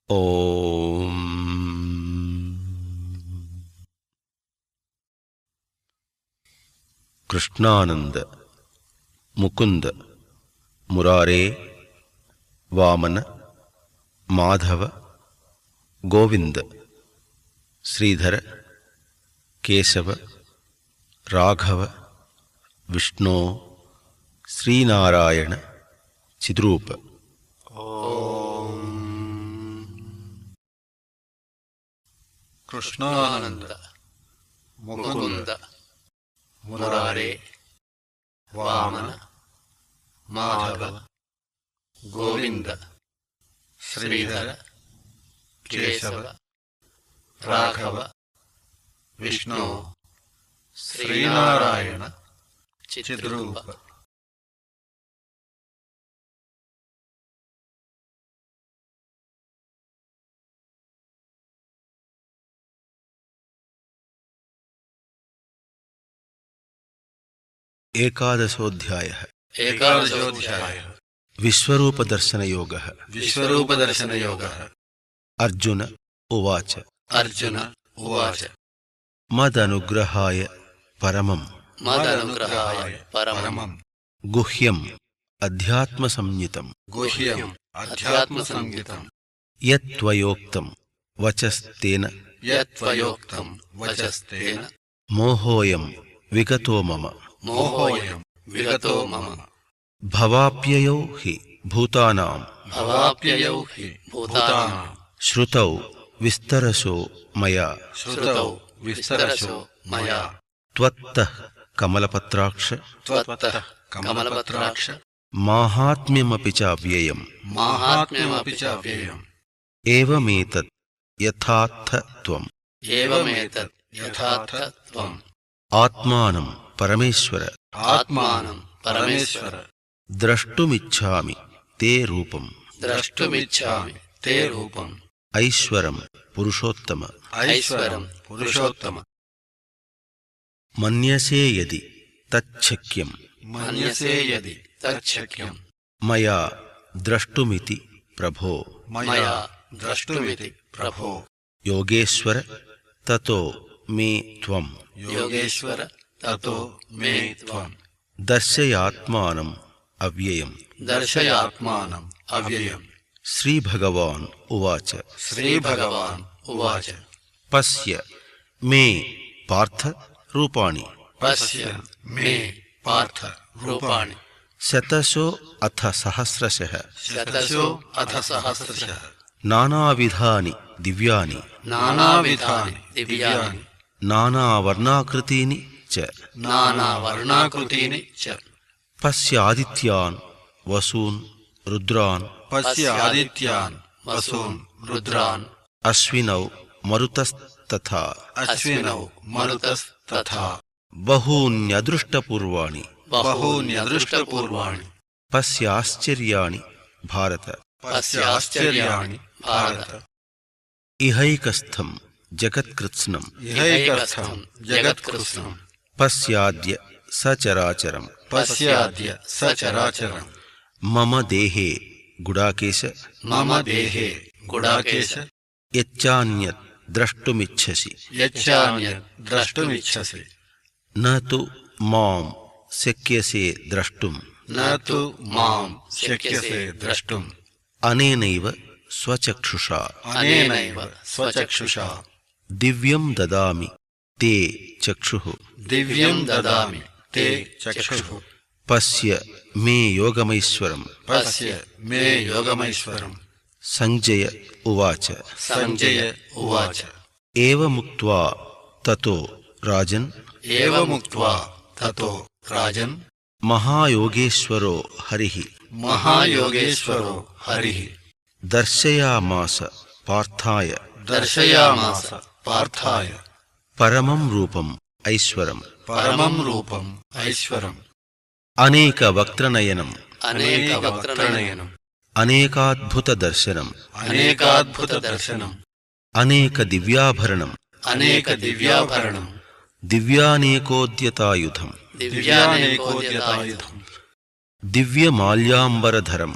ಓಂ ಕೃಷ್ಣಾನಂದ ಮುಕುಂದ ಮುರಾರೇ ವಾಮನ ಮಾಧವ ಗೋವಿಂದ ಶ್ರೀಧರ ಕೇಶವ ರಾಘವ ವಿಷ್ಣು ಶ್ರೀನಾರಾಯಣ ಚಿದ್ರೂಪ. ಕೃಷ್ಣಾನಂದ ಮುಕುಂದ ಮುರಾರೇ ವಾಮನ ಮಾಧವ ಗೋವಿಂದ ಶ್ರೀಧರ ಕೇಶವ ರಾಘವ ವಿಷ್ಣು ಶ್ರೀನಾರಾಯಣ ಚಿದ್ರೂಪ. ಏಕಾದಶೋಧ್ಯಾಯಃ. ವಿಶ್ವರೂಪದರ್ಶನಯೋಗಃ. ಅರ್ಜುನ ಉವಾಚ. ಮದನುಗ್ರಹಾಯ ಪರಮಂ ಗುಹ್ಯಂ ಅಧ್ಯಾತ್ಮಸಂಹಿತಂ ಯತ್ತ್ವಯೋಕ್ತಂ ವಚಸ್ತೇನ ಮೋಹೋಯಂ ವಿಗತೋ ಮಮ. ಭವಾಪ್ಯಯೌ ಹಿ ಭೂತಾನಾಂ ಶ್ರುತೌ ವಿಸ್ತರಸೋ ಮಯಾ ತ್ವತ್ತಃ ಕಮಲಪತ್ರಾಕ್ಷ ಮಾಹಾತ್ಮ್ಯಮಪಿ ಚ ಅವ್ಯಯಂ ಏವಮೇತತ್ ಯಥಾರ್ಥತ್ವಂ ಆತ್ಮಾನಂ ಪರಮೇಶ್ವರ ದ್ರಷ್ಟುಮಿಚ್ಛಾಮಿ ತೇ ರೂಪಂ ಐಶ್ವರಂ ಪುರುಷೋತ್ತಮ ಮನ್ಯಸೇ ಯದಿ ತಚ್ಛಕ್ಯಂ ಮಯಾ ದ್ರಷ್ಟುಮಿತಿ ಪ್ರಭೋ ಯೋಗೇಶ್ವರ ತತೋ ಮೇ ತ್ವಂ ದರ್ಶಯಾತ್ಮಾನಂ ಅವ್ಯಯಂ. ಶ್ರೀಭಗವಾನ್ ಉವಾಚ. ಪಶ್ಯ ಮೇ ಪಾರ್ಥ್ ರೂಪಾಣಿ ಶತಶೋ ಅಥ ಸಹಸ್ರಶಃ ನಾನಾವಿಧಾನಿ ದಿವ್ಯಾನಿ ನಾನಾವರ್ಣಾಕೃತೀನಿ ಚ ಪಶ್ಯಾದಿತ್ಯಾನ್ ವಸೂನ್ ರುದ್ರಾನ್ ಅಶ್ವಿನೌ ಮರುತಸ್ತಥಾ ಬಹೂನ್ಯದೃಷ್ಟಪೂರ್ವಾಣಿ ಪಶ್ಯಾಶ್ಚರ್ಯಾಣಿ ಭಾರತ. ಇಹೈಕಸ್ಥಂ ಜಗತ್ಕೃತ್ಸ್ನಂ ಪಶ್ಯಾದ್ಯ ಸಚರಾಚರಂ ಮಮ ದೇಹೇ ಗುಡಾಕೇಶ ಯಚ್ಚಾನ್ಯತ್ ದ್ರಷ್ಟುಮಿಚ್ಛಸಿ ನ ತು ಮಾಂ ಶಕ್ಯಸೆ ದ್ರಷ್ಟುಂ ಅನೇನೈವ ಸ್ವಚಕ್ಷುಷಾ ದಿವ್ಯಂ ದದಾಮಿ ತೇ ಚಕ್ಷುಃ ಪಶ್ಯ ಮೇ ಯೋಗಮೈಶ್ವರಂ. ಸಂಜಯ ಉವಾಚ. ಏವಮುಕ್ತ್ವಾ ತತೋ ರಾಜನ್ ಮಹಾಯೋಗೇಶ್ವರೋ ಹರಿಃ ದರ್ಶಯಾಮಾಸ ಪಾರ್ಥಾಯ ಪರಮಂ ರೂಪಂ ಐಶ್ವರಂ ಅನೇಕ ವಕ್ತ್ರನಯನಂ ಅನೇಕಾದ್ಭುತ ದರ್ಶನಂ ಅನೇಕ ದಿವ್ಯಾಭರಣಂ ದಿವ್ಯಾನೇಕೋದ್ಯತಾಯುಧಂ ದಿವ್ಯಮಾಲ್ಯಾಂಬರಧರಂ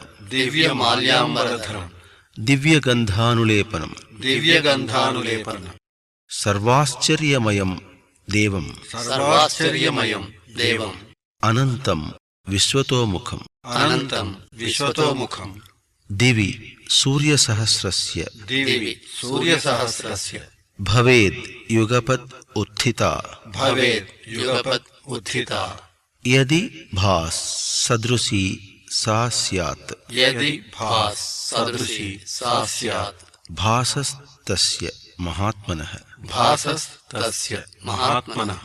దివ్యగంధానులేపనం దివ్యగంధానులేపనం సర్వాశ్చర్యమయం దేవం సర్వాశ్చర్యమయం దేవం అనంతం విశ్వతోముఖం అనంతం విశ్వతోముఖం దివి సూర్యసహస్రస్య దివి సూర్యసహస్రస్య భవేద్ యుగపత్ ఉత్థితా భవేద్ యుగపత్ ఉత్థితా యది భాస్ సదృశీ సా స్యాత్ యది భాస్ సదృశీ సా స్యాత్ భాసస్తస్య మహాత్మనః భాసస్తస్య మహాత్మనః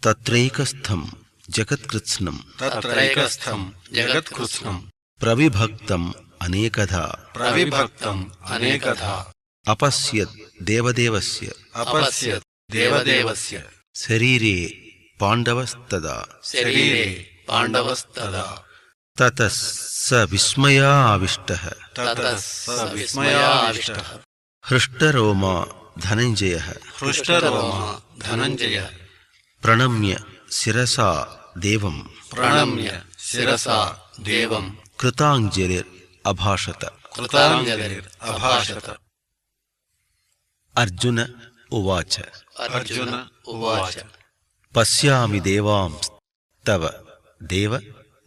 తత్రైకస్థం జగత్కృత్స్నం తత్రైకస్థం జగత్కృత్స్నం ప్రవిభక్తం అనేకధా ప్రవిభక్తం అనేకధా అపశ్యద్ దేవదేవస్య అపశ్యత్ దేవదేవస్య శరీరే పాండవస్తదా శరీరే పాండవస్తదా తతః స విస్మయా ఆవిష్టః తతః స విస్మయావిష్టః హృష్టరోమా ధనంజయః హృష్టరోమా ధనంజయః ప్రణమ్య శిరసా దేవం ప్రణమ్య శిరసా దేవం కృతాంజలిర్ అభాషత. కృతాంజలిరభాషత. అర్జున ఉవాచ అర్జున ఉవాచ పశ్యామి దేవాంస్తవ దేవ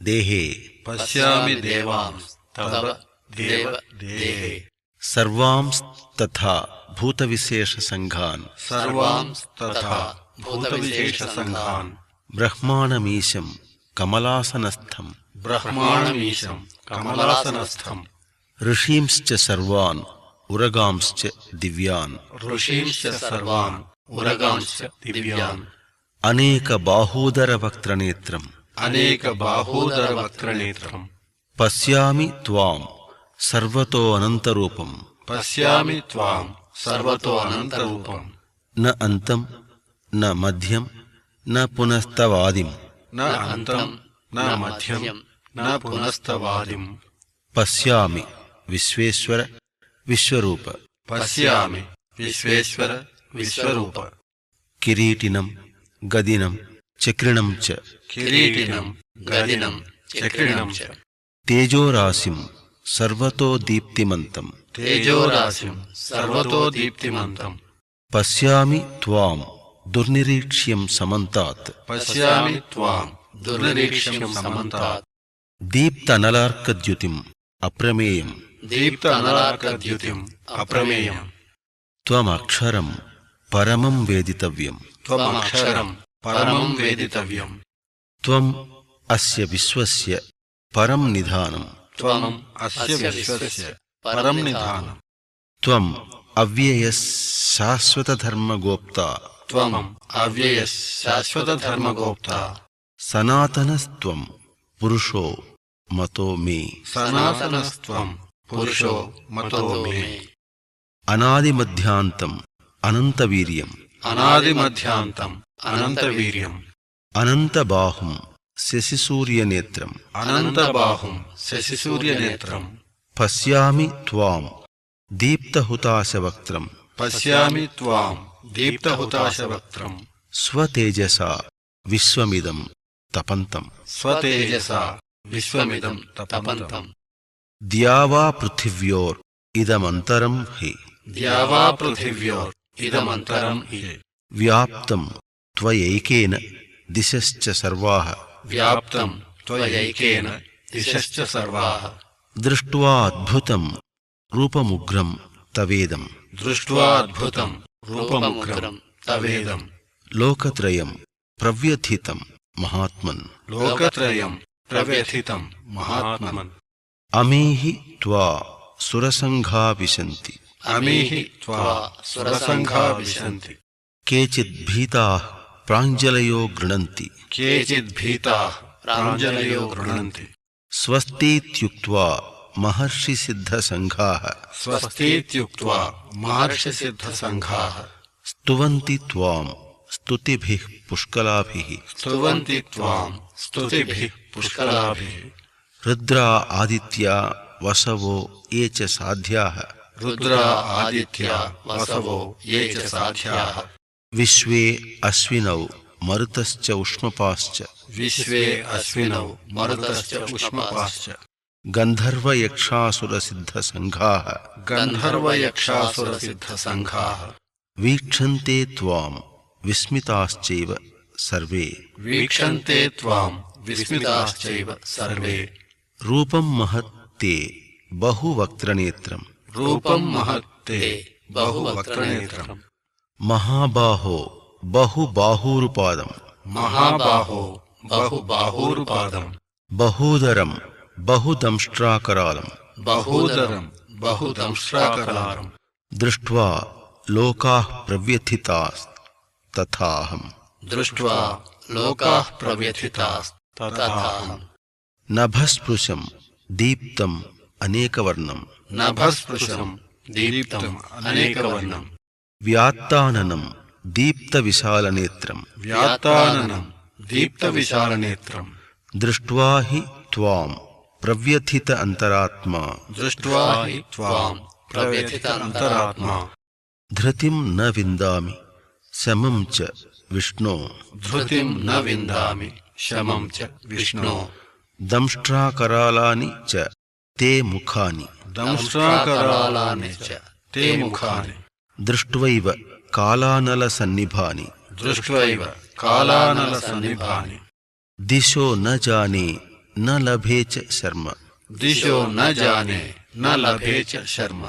దేహే పశ్యామి దేవాంస్తవ దేవ దేహే సర్వాంస్తథా భూతవిశేషసంఘాన్ సర్వాంస్తథా భూతవిశేషసంఘాన్ బ్రహ్మాణమీశం కమలాసనస్థం బ్రహ్మాణమీశం కమలాసనస్థం ఋషీంశ్చ సర్వాన్ ఉరగాంశ్చ దివ్యాన్ ఋషీంశ్చ సర్వాన్ ఉరగాంశ్చ దివ్యాన్ అనేక బాహూదర వక్త్రనేత్రం అనేక బాహూదర వక్త్రనేత్రం పశ్యామి త్వాం సర్వతో అనంతరూపం పశ్యామి త్వాం సర్వతో అనంతరూపం న అంతం న మధ్యం న పునస్తవాదిం న అంతం న మధ్యం న పునస్తవాదిం పశ్యామి విశ్వేశ్వర విశ్వరూప పశ్యామి విశ్వేశ్వర విశ్వరూప కిరీటినం గదినం చక్రిణం చ కిరీటినం గదినం చక్రిణం చ తేజోరాశిం సర్వతో దీప్తిమంతం తేజోరాశిం సర్వతో దీప్తిమంతం పశ్యామి త్వాం దుర్నిరీక్ష్యం సమంతాత్ పశ్యామి త్వాం దుర్నిరీక్ష్యం సమంతాత్ దీప్తనలార్కద్యుతిం అప్రమేయం దీప్త అనలార్కద్యుతిం అప్రమేయం త్వమక్షరం పరమం వేదితవ్యం త్వమక్షరం పరమం వేదితవ్యం త్వం అస్య విశ్వస్య పరం నిధానం త్వం అస్య విశ్వస్య పరం నిధానం త్వం అవ్యయః శాశ్వతధర్మగోప్తా త్వం అవ్యయ శాశ్వత ధర్మగోప్తా సనాతనస్త్వం పురుషో మతో మే సనాతనస్త్వం పురుషో మతో మే అనాదిమధ్యాంతం అనంతవీర్యం అనాదిమధ్యాంతం అనంతవీర్యం అనంతబాహుం శశిసూర్యనేత్రం అనంతబాహుం శశిసూర్యనేత్రం పశ్యామి త్వాం దీప్తహుతాశవక్త్రం పశ్యామి త్వాం దీప్తహుతాశవక్త్రం స్వతేజసా విశ్వమిదం తపంతం స్వతేజసా విశ్వమిదం తపంతం ద్యావా పృథివ్యోర్ ఇదమంతరం హి ద్యావా పృథివ్యోర్ ఇదమంతరం హి వ్యాప్తం త్వయైకేన దిశశ్చ సర్వాః వ్యాప్తం త్వయైకేన దిశశ్చ సర్వాః దృష్ట్వా అద్భుతం రూపముగ్రం తవేదం దృష్ట్వా అద్భుతం రూపముగ్రం తవేదం లోకత్రయం ప్రవ్యథితం మహాత్మన్ లోకత్రయం ప్రవ్యథితం మహాత్మన్ అమీహి త్వా సురసంఘా విశంతి అమీహి త్వా సురసంఘా విశంతి కేచిద్భీతాః ప్రాంజలయో గృణంతి కేచిద్భీతాః ప్రాంజలయో గృణంతి స్వస్तीत्युक्त्वा महर्षिसिद्धसङ्घाः స్వస్तीत्युक्त्वा महर्षिसिद्धसङ्घाः स्तुवन्ति त्वां स्तुतिभिः पुष्कलाभिः स्तुवन्ति त्वां स्तुतिभिः पुष्कलाभिः रुद्रा आदित्या वसवो ये च साध्याः रुद्रा आदित्या वसवो ये च साध्याः विश्वे अश्विनौ मरुतश्च उष्मपाश्च विश्वे अश्विनौ मरुतश्च उष्मपाश्च गन्धर्वयक्षासुरसिद्धसङ्घाः गन्धर्वयक्षासुरसिद्धसङ्घाः वीक्षन्ते त्वां विस्मिताश्चैव सर्वे वीक्षन्ते त्वां विस्मिताश्चैव सर्वे रूपं महत्ते बहुवक्त्रनेत्रम् रूपं महत्ते बहुवक्त्रनेत्रम् महाबाहो बहुबाहूरुपादम् महाबाहो बहुबाहूरुपादम् बहूदरं बहुदंष्ट्राकरालम् बहूदरं बहुदंष्ट्राकरालम् दृष्ट्वा लोकाः प्रव्यथितास्तथाहम् दृष्ट्वा लोकाः प्रव्यथितास्तथाहम् नभस्पृशं दीप्तम् अनेकवर्णम् नभस्पृशं दीप्तम् अनेकवर्णम् व्यात्ताननं दीप्तविशालनेत्रम् व्यात्ताननं दीप्तविशालनेत्रम् दृष्ट्वा हि त्वां प्रव्यथित अन्तरात्मा दृष्ट्वा हि त्वां प्रव्यथित अन्तरात्मा धृतिं न विन्दामि समं च विष्णो धृतिं न विन्दामि शमं च विष्णो दंष्ट्राकरालानि च ते मुखानि दंष्ट्राकरालानि च ते मुखानि दृष्ट्वैव कालानलसन्निभानि दृष्ट्वैव कालानलसन्निभानि दिशो न जाने न लभे च शर्म दिशो न जाने न लभे च शर्म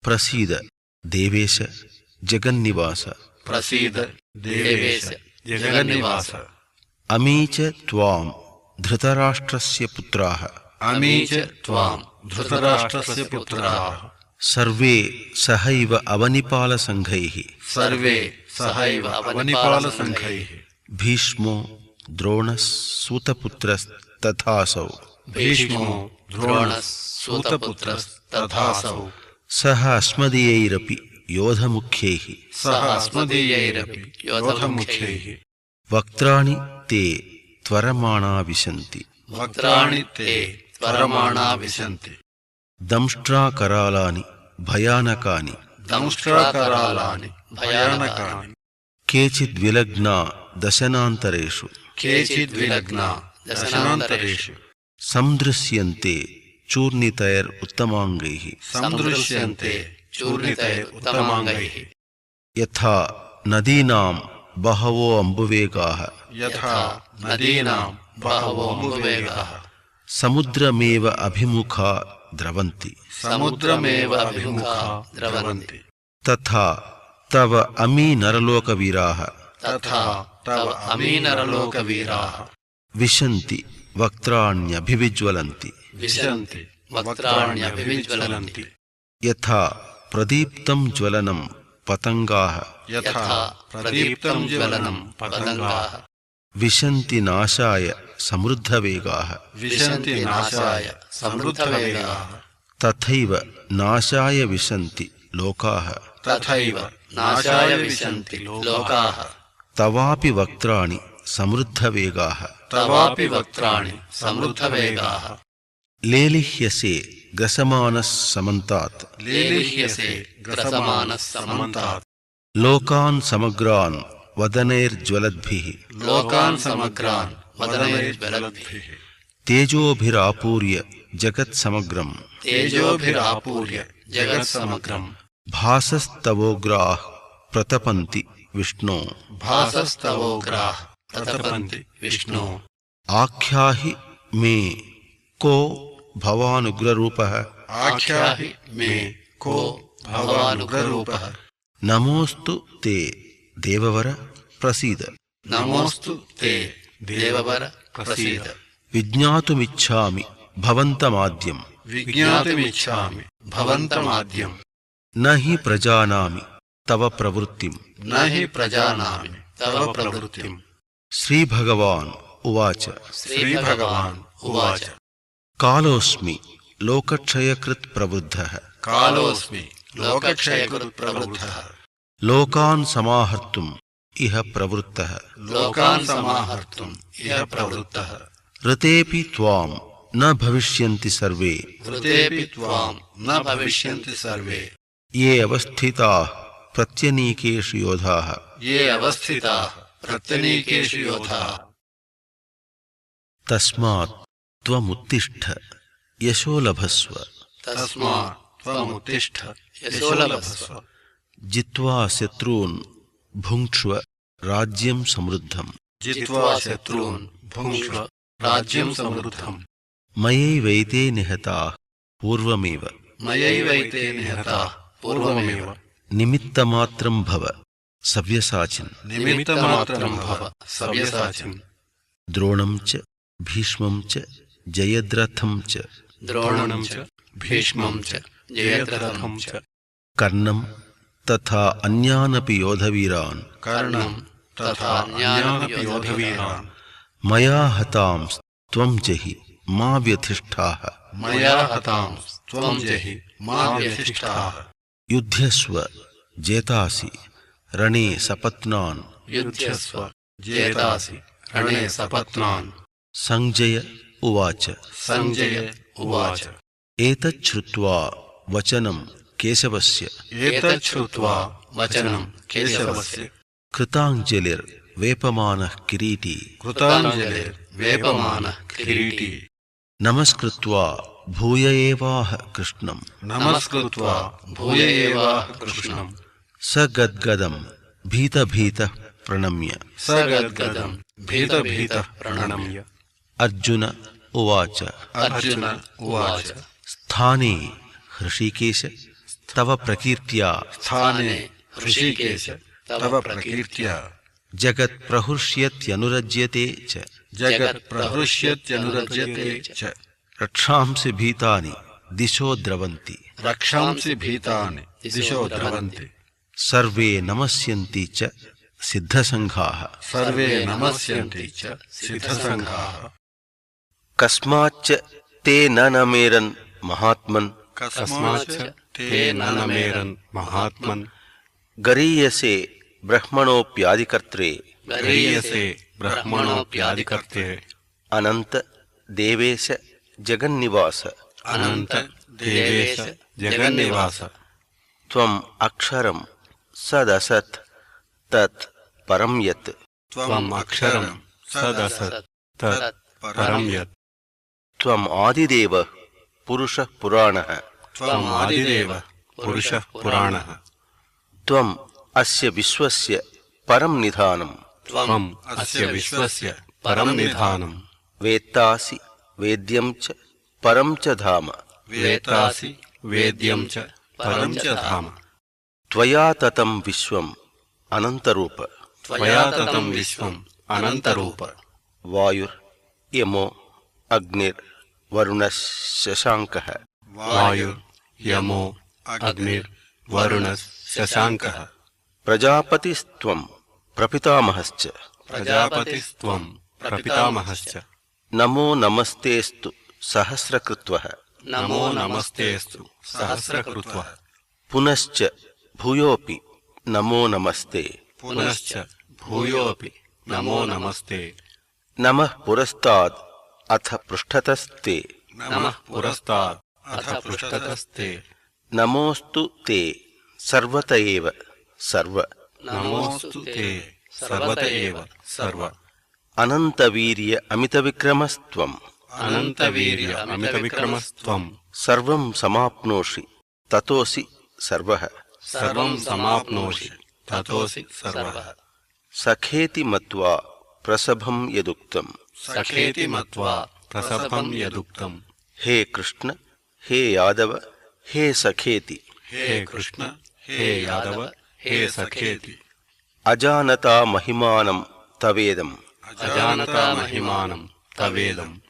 प्रसीद देवेश जगन्निवास प्रसीद देवेश जगन्निवास अमी च त्वां धृतराष्ट्रस्य पुत्राः अमी च त्वां धृतराष्ट्रस्य पुत्राः सर्वे सहैव अवनिपालसङ्घैः सर्वे सहैव अवनिपालसङ्घैः भीष्मो द्रोणः सूतपुत्रस्तथासौ भीष्मो द्रोणः सूतपुत्रस्तथासौ सह अस्मदीयैरपि योधमुख्यैः सह अस्मदीयैरपि योधमुख्यैः वक्त्राणि ते त्वरमाणा विशन्ति वक्त्राणि ते त्वरमाणा विशन्ति दंष्ट्राकरालानि भयानकानि दंष्ट्राकरालानि भयानकानि केचिद्विलग्ना दशनान्तरेषु केचिद्विलग्ना दशनान्तरेषु सन्दृश्यन्ते चूर्णितैरुत्तमाङ्गैः सन्दृश्यन्ते चूर्णितैरुत्तमाङ्गैः यथा नदीनां बहवो अम्बुवेगाः यथा नदीनां बहवो अम्बुवेगाः समुद्रमेव अभिमुखा द्रवन्ति समुद्रमेव अभिमुखा द्रवन्ति तथा तव अमी नरलोकवीराः तथा तव अमी नरलोकवीराः विशन्ति वक्त्राण्यभिविज्वलन्ति विशन्ति वक्त्राण्यभिविज्वलन्ति यथा प्रदीप्तं ज्वलनं पतङ्गाः यथा प्रदीप्तं ज्वलनं पतङ्गाः विशन्ति नाशाय समृद्धवेगाः विशन्ति नाशाय समृद्धवेगाः तथैव नाशाय विशन्ति लोकाः तथैव नाशाय विशन्ति लोकाः तवापि वक्त्राणि समृद्धवेगाः तवापि वक्त्राणि समृद्धवेगाः लेलिह्यसे ग्रसमानः समन्तात् लेलिह्यसे ग्रसमानः समन्तात् लोकान् समग्रान् वदनैर्ज्वलद्भिः लोकान् समग्रान् वदनैर्ज्वलद्भिः तेजोभिरापूर्य जगत्समग्रम् तेजोभिरापूर्य जगत्समग्रम् भासस्तवोग्राः प्रतपन्ति विष्णो भासस्तवोग्राः प्रतपन्ति विष्णो आख्याहि मे को भवानुग्ररूपः आख्याहि मे को भवानुग्ररूपः नमोऽस्तु ते देववर प्रसीद नमोऽस्तु ते देववर प्रसीद विज्ञातुमिच्छामि भवन्तमाद्यम् विज्ञातुमिच्छामि भवन्तमाद्यम् न हि प्रजानामि तव प्रवृत्तिम् न हि प्रजानामि तव प्रवृत्तिम् श्रीभगवान् उवाच श्रीभगवान् उवाच कालोऽस्मि लोकक्षयकृत् प्रवृद्धः कालोऽस्मि लोकक्षयकृत् प्रवृद्धः लोकान् समाहर्तुम् इह प्रवृत्तः लोकान् समाहर्तुम् इह प्रवृत्तः ऋतेऽपि त्वां न भविष्यन्ति सर्वे ऋतेऽपि त्वां न भविष्यन्ति सर्वे ये अवस्थिताः प्रत्यनीकेषु योधाः ये अवस्थिताः प्रत्यनीकेषु योधाः तस्मात् त्वमुत्तिष्ठ యశో లభస్వ తస్మాత్ త్వముత్తిష్ఠ యశో లభస్వ జిత్వా శత్రూన్ భుంక్ష్వ రాజ్యం సమృద్ధం జిత్వా శత్రూన్ భుంక్ష్వ రాజ్యం సమృద్ధం మయైవైతే నిహతాః పూర్వమేవ మయైవైతే నిహతాః పూర్వమేవ నిమిత్తమాత్రం భవ సవ్యసాచిన్ నిమిత్తమాత్రం భవ సవ్యసాచిన్ ద్రోణం చ భీష్మం చ జయద్రథం చ ద్రోణం చ భీష్మం చ జయద్రథం చ కర్ణం తథా అన్యానపి యోధవీరాన్ కర్ణం తథా అన్యానపి యోధవీరాన్ మయా హతాంస్త్వం జహి మా వ్యతిష్ఠాః మయా హతాంస్త్వం జహి మా వ్యతిష్ఠాః యుధ్యస్వ జేతాసి రణే సపత్నాన్ యుధ్యస్వ జేతాసి రణే సపత్నాన్ సంజయ ఉవాచ సంజయ ఉవాచ ఏతచ్ఛ్రుత్వా వచనం కేశవస్య ఏతచ్ఛ్రుత్వా వచనం కేశవస్య కృతాంజలిర్వేపమానః కిరీటీ కృతాంజలిర్వేపమానః కిరీటీ నమస్కృత్వా భూయ ఏవాహ కృష్ణం నమస్కృత్వా భూయ ఏవాహ కృష్ణం స గద్గదం భీతభీతః ప్రణమ్య స గద్గదం భీతభీతః ప్రణమ్య అర్జున ఉవాచ అర్జున ఉవాచ స్థానే హృషీకేశ తవ ప్రకీర్త్యా స్థానే హృషీకేశ తవ ప్రకీర్త్యా జగత్ ప్రహృష్యత్యనురజ్యతే చ జగత్ ప్రహృష్యత్యనురజ్యతే చ రక్షాంసి భీతాని దిశో ద్రవంతి రక్షాంసి భీతాని దిశో ద్రవంతి సర్వే నమస్యంతి చ సిద్ధసంఘాః సర్వే నమస్యంతి చ సిద్ధసంఘాః కస్మాచ్చ తే నమేరన్ మహాత్మన్ కస్మాచ్చ తే నమేరన్ మహాత్మన్ గరీయసే బ్రహ్మణోప్యాదికర్త్రే గరీయసే బ్రహ్మణోప్యాదికర్తే అనంత దేవేశ జగన్నివాస అనంత దేవేశ జగన్నివాస త్వం అక్షరం సదసత్ తత్ పరం యత్ త్వం అక్షరం సదసత్ తత్ పరం యత్ త్వం ఆదిదేవః పురుషః పురాణః త్వం ఆదిదేవ పురుషః పురాణః త్వం అస్య విశ్వస్య పరం నిధానం త్వం అస్య విశ్వస్య పరం నిధానం వేత్తాసి వేద్యం చ పరం చ ధామ వేత్తాసి వేద్యం చ పరం చ ధామ త్వయా తతం విశ్వం అనంతరూప త్వయా తతం విశ్వం అనంతరూప వాయుర్ యమో అగ్నిర్ వరుణః శశాంకః వాయుర్ యమో అగ్నిర్ వరుణః శశాంకః ప్రజాపతిస్త్వం ప్రపితామహశ్చ ప్రజాపతిస్త్వం ప్రపితామహశ్చ నమో నమస్తేస్తు సహస్రకృత్వః నమో నమస్తేస్తు సహస్రకృత్వః పునశ్చ భూయోపి నమో నమస్తే పునశ్చ భూయోపి నమో నమస్తే నమః పురస్తాద్ అథ పృష్ఠతస్తే నమః పురస్తాద్ అథ పృష్ఠతస్తే నమోస్తు తే సర్వత ఏవ సర్వ నమోస్తు తే సర్వత ఏవ సర్వ అనంతవీర్య అమితవిక్రమస్త్వం అనంతవీర్య అమితవిక్రమస్త్వం సర్వం సమాప్నోషి తతోసి సర్వః సర్వం సమాప్నోషి తతోసి సర్వః సఖేతి మత్వా ప్రసభం యదుక్తం సఖేతి మత్వా ప్రసభం యదుక్తం హే కృష్ణ హే యాదవ హే సఖేతి హే కృష్ణ హే యాదవ హే సఖేతి అజానతా మహిమానం తవేదం అజానతా మహిమానం తవేదం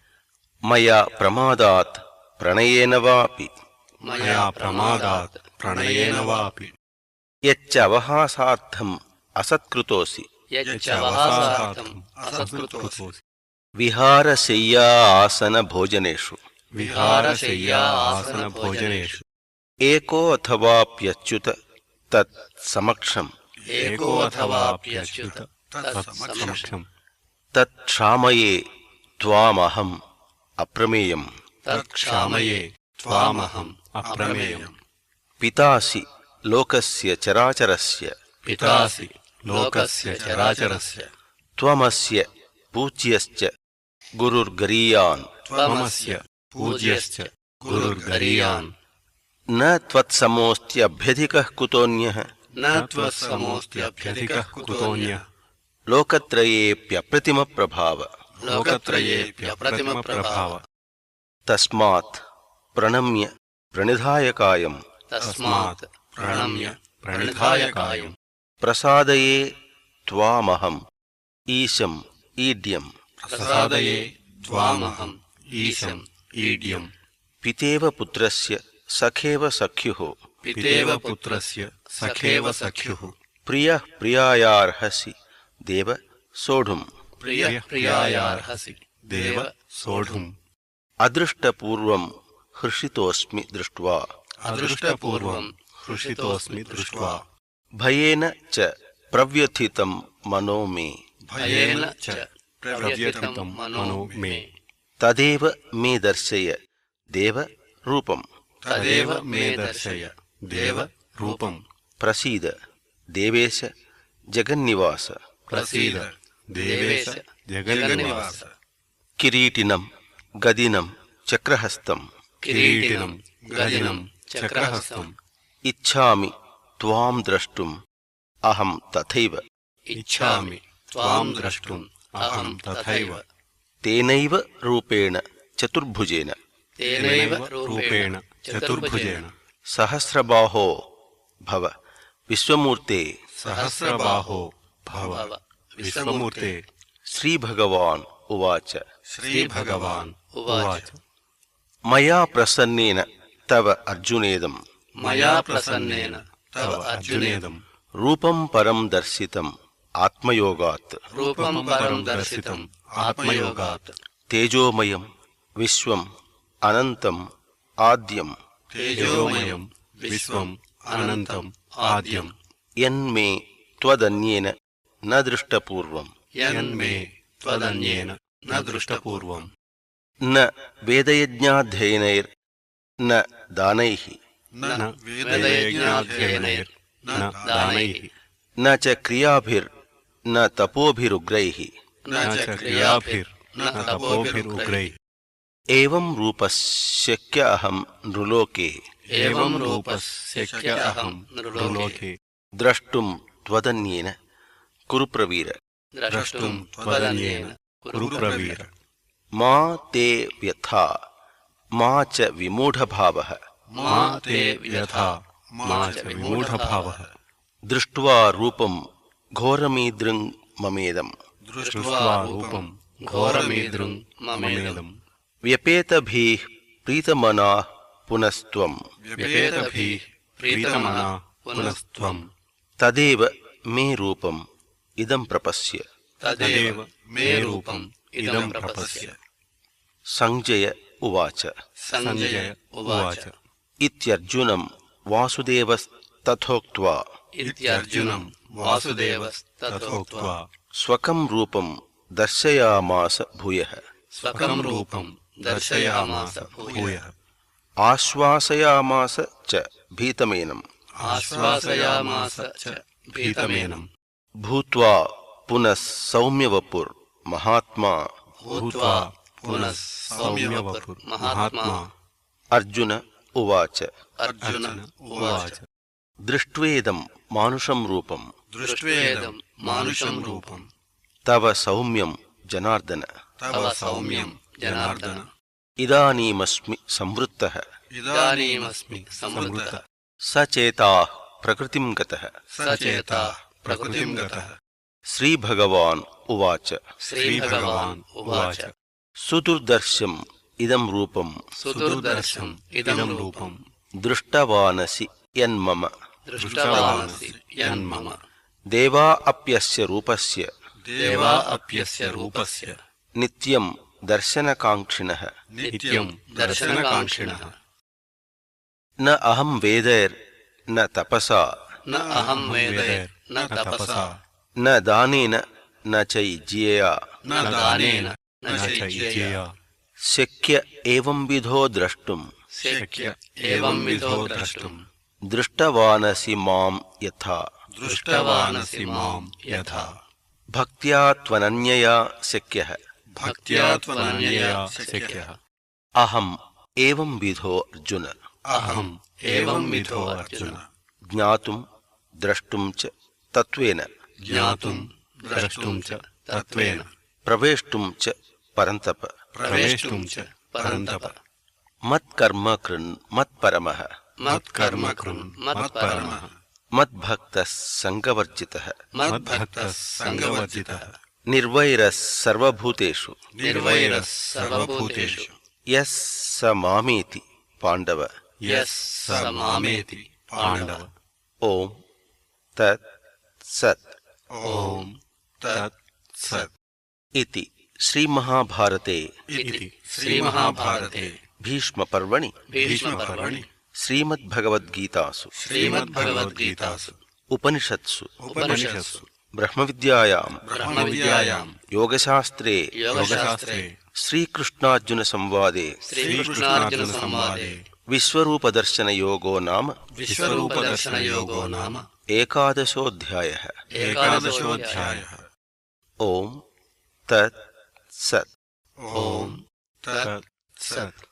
మయా ప్రమాదాత్ ప్రణయేన వాపి మయా ప్రమాదాత్ ప్రణయేన వాపి యచ్చ అవహాసార్థం అసత్కృతోసి యచ్చ అవహాసార్థం అసత్కృతోసి విహారశయ్యా ఆసన భోజనేషు విహారశయ్యా ఆసన భోజనేషు ఏకో అథవాప్యచ్యుత తత్ సమక్షం ఏకో అథవాప్యచ్యుత తత్సమక్షం తత్క్షామయే త్వామహం అప్రమేయం తత్క్షామయే త్వామహం అప్రమేయం పితాసి లోకస్య చరాచరస్య పితాసి లోకస్య చరాచరస్య త్వమస్య పూజ్యశ్చ గురుర్గరీయాన్ త్వమస్య పూజ్యశ్చ गुरुर्गरीयान् न त्वत्समोऽस्त्यभ्यधिकः कुतोऽन्यः न त्वत्समोऽस्त्यभ्यधिकः कुतोऽन्यः लोकत्रयेऽप्यप्रतिमप्रभाव लोकत्रयेऽप्यप्रतिमप्रभाव तस्मात् प्रणम्य प्रणिधाय कायम् तस्मात् प्रणम्य प्रणिधाय कायम् प्रसादये त्वामहम् ईशम् ईड्यम् प्रसादये त्वामहम् ईशम् ईड्यम् पितेव पुत्रस्य सखेव सख्युः पितेव पुत्रस्य सखेव सख्युः प्रियः प्रियायार्हसि देव सोढुम् प्रियः प्रियायार्हसि देव सोढुम् अदृष्टपूर्वम् हर्षितोऽस्मि दृष्ट्वा अदृष्टपूर्वम् हृषितोऽस्मि दृष्ट्वा भयेन च प्रव्यथितम् मनो मे भयेन च प्रव्यथितं मनो मे तदेव मे दर्शय देव रूपम् तदेव मे दर्शय देव रूपम् प्रसीद देवेश जगन्निवास प्रसीद देवेश जगन्निवास किरीटिनम् गदिनम् चक्रहस्तम् किरीटिनं गदिनं चक्रहस्तम् इच्छामि त्वाम् द्रष्टुम् अहं तथैव इच्छामि त्वां द्रष्टुम् अहं तथैव तेनैव रूपेण चतुर्भुजेन तेनैव रूपेण चतुर्भुजेन सहस्रबाहो भव विश्वमूर्ते सहस्रबाहो भव विश्वमूर्ते श्रीभगवान् उवाच श्रीभगवान् उवाच मया प्रसन्नेन तव अर्जुनेदम् मया प्रसन्नेन तव अर्जुनेदम् रूपं परं दर्शितम् आत्मयोगात् रूपं परं दर्शितम् आत्मयोगात् तेजोमयं विश्वम् अनन्तम् आद्यम् तेजोमयम् विश्वम् अनन्तम् आद्यम् यन्मे त्वदन्येन न दृष्टपूर्वम् यन्मे त्वदन्येन न दृष्टपूर्वम् न वेदयज्ञाध्ययनैर्न दानैः न वेदयज्ञाध्ययनैर्न दानैः न च क्रियाभिर्न तपोभिरुग्रैः न च क्रियाभिर्न तपोभिरुग्रैः एवं रूपस्यक्य अहं नृलोके एवं रूपस्यक्य अहं नृलोके द्रष्टुं त्वदन्येन कुरु प्रवीर द्रष्टुं त्वदन्येन कुरु प्रवीर मा ते व्यथा मा च विमूढभावः मा ते व्यथा मा च विमूढभावः दृष्ट्वा रूपं घोरमीदृङ् ममेदम् दृष्ट्वा रूपं घोरमीदृङ् ममेदम् व्यपेतभिः प्रीतमनाः पुनस्त्वम् व्यपेतभिः प्रीतमना पुनस्त्वम् तदेव मे रूपम् इदं प्रपश्य तदेव मे रूपम् इदं प्रपश्य सञ्जय उवाच सञ्जय उवाच इत्यर्जुनं वासुदेवस्तथोक्त्वा इत्यर्जुनं वासुदेवस्तथोक्त्वा स्वकं रूपं दर्शयामास भूयः स्वकं रूपं दर्शयामास भूयः आश्वासयामास च भीतमेनम् आश्वासयामास च भीतमेनम् भूत्वा पुनः सौम्यवपुर्महात्मा भूत्वा पुनः सौम्यवपुर्महात्मा अर्जुन उवाच अर्जुन उवाच दृष्ट्वेदं मानुषं रूपं दृष्ट्वेदं मानुषं रूपं तव सौम्यं जनार्दन तव सौम्यं जनार्दन इदानीमस्मि संवृत्तः इदानीमस्मि संवृत्तः सचेताः प्रकृतिं गतः सचेताः प्रकृतिं गतः श्रीभगवान् उवाच श्रीभगवान् उवाच सुदुर्दर्शम् इदं रूपं सुदुर्दर्शम् इदं रूपं दृष्टवानसि यन्मम दृष्टवानसि यन्मम देवा अप्यस्य रूपस्य देवा अप्यस्य रूपस्य नित्यं दर्शनकाङ्क्षिणः नित्यं दर्शनकाङ्क्षिणः न अहं वेदैर्न तपसा न अहं वेदैर्न तपसा न दानेन न चैज्यया न दानेन न चैज्यया शक्य एवंविधो द्रष्टुम् शक्य एवंविधो द्रष्टुम् दृष्टवानसि मां यथा दृष्टवानसि मां यथा भक्त्या त्वनन्यया शक्यः भक्त्या त्वनन्यया शक्यः अहम् ఏవం విధో అర్జున అహం ఏవం విధో అర్జున జ్ఞాతుం ద్రష్టుం చ తత్వేన జ్ఞాతుం ద్రష్టుం చ తత్వేన ప్రవేష్టుం చ పరంతప ప్రవేష్టుం చ పరంతప మత్కర్మ కృన్ మత్పరమః మత్కర్మ కృన్ మత్పరమః మద్భక్తః సంగవర్జితః మద్భక్తః సంగవర్జితః నిర్వైరః సర్వభూతేషు నిర్వైరః సర్వభూతేషు యస్ స మామేతి పాండవ యస్ స మామేతి పాండవ. ఓం తత్ సత్. ఓం తత్ సత్. ఇతి శ్రీమహాభారతే ఇతి శ్రీమహాభారతే భీష్మపర్వణి భీష్మపర్వణి శ్రీమద్భగవద్గీతాసు శ్రీమద్భగవద్గీతాసు ఉపనిషత్సు ఉపనిషత్సు బ్రహ్మవిద్యాయాం బ్రహ్మవిద్యాయాం యోగశాస్త్రే యోగశాస్త్రే శ్రీకృష్ణార్జున సంవాదే శ్రీకృష్ణార్జున సంవాదే విశ్వరూపదర్శనయోగో నామ విశ్వరూపదర్శనయోగో నామ ఏకాదశోऽధ్యాయః. ఏకాదశోऽధ్యాయః. ఓం తత్ సత్. ఓం తత్ సత్.